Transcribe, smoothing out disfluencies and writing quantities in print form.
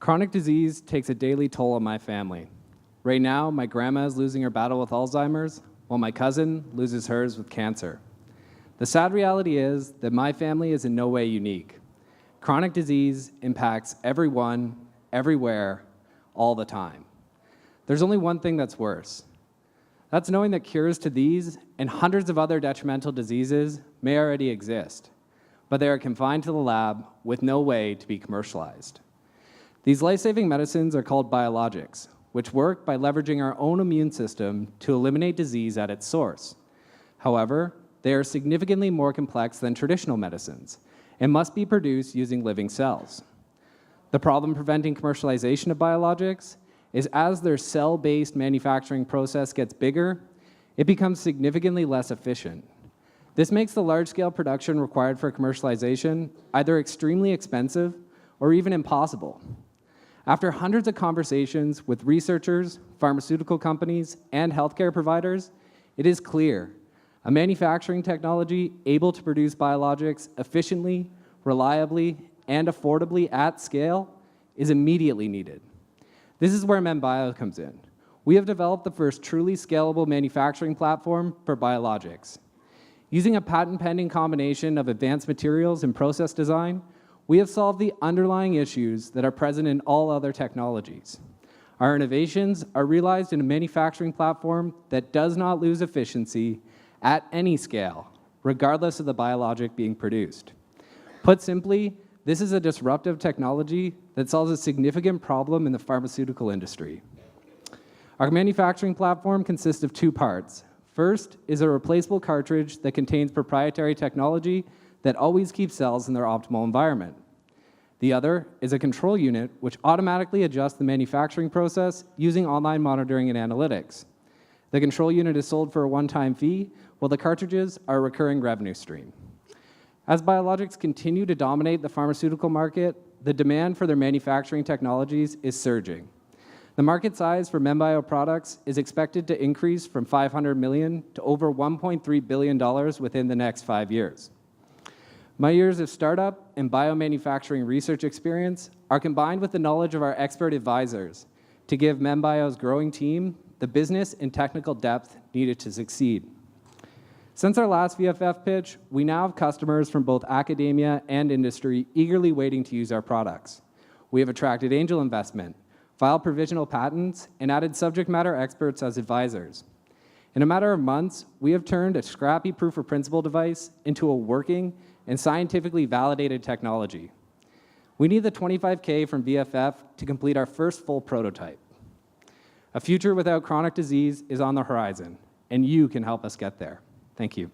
Chronic disease takes a daily toll on my family. Right now, my grandma is losing her battle with Alzheimer's, while my cousin loses hers with cancer. The sad reality is that my family is in no way unique. Chronic disease impacts everyone, everywhere, all the time. There's only one thing that's worse. That's knowing that cures to these and hundreds of other detrimental diseases may already exist, but they are confined to the lab with no way to be commercialized. These life-saving medicines are called biologics, which work by leveraging our own immune system to eliminate disease at its source. However, they are significantly more complex than traditional medicines and must be produced using living cells. The problem preventing commercialization of biologics is as their cell-based manufacturing process gets bigger, it becomes significantly less efficient. This makes the large-scale production required for commercialization either extremely expensive or even impossible. After hundreds of conversations with researchers, pharmaceutical companies, and healthcare providers, it is clear a manufacturing technology able to produce biologics efficiently, reliably, and affordably at scale is immediately needed. This is where Membio comes in. We have developed the first truly scalable manufacturing platform for biologics. Using a patent-pending combination of advanced materials and process design, we have solved the underlying issues that are present in all other technologies. Our innovations are realized in a manufacturing platform that does not lose efficiency at any scale, regardless of the biologic being produced. Put simply, this is a disruptive technology that solves a significant problem in the pharmaceutical industry. Our manufacturing platform consists of two parts. First is a replaceable cartridge that contains proprietary technology that always keeps cells in their optimal environment. The other is a control unit which automatically adjusts the manufacturing process using online monitoring and analytics. The control unit is sold for a one-time fee, while the cartridges are a recurring revenue stream. As biologics continue to dominate the pharmaceutical market, the demand for their manufacturing technologies is surging. The market size for Membio products is expected to increase from $500 million to over $1.3 billion within the next 5 years. My years of startup and biomanufacturing research experience are combined with the knowledge of our expert advisors to give Membio's growing team the business and technical depth needed to succeed. Since our last VFF pitch, we now have customers from both academia and industry eagerly waiting to use our products. We have attracted angel investment, filed provisional patents, and added subject matter experts as advisors. In a matter of months, we have turned a scrappy proof of principle device into a working and scientifically validated technology. We need the $25K from VFF to complete our first full prototype. A future without chronic disease is on the horizon, and you can help us get there. Thank you.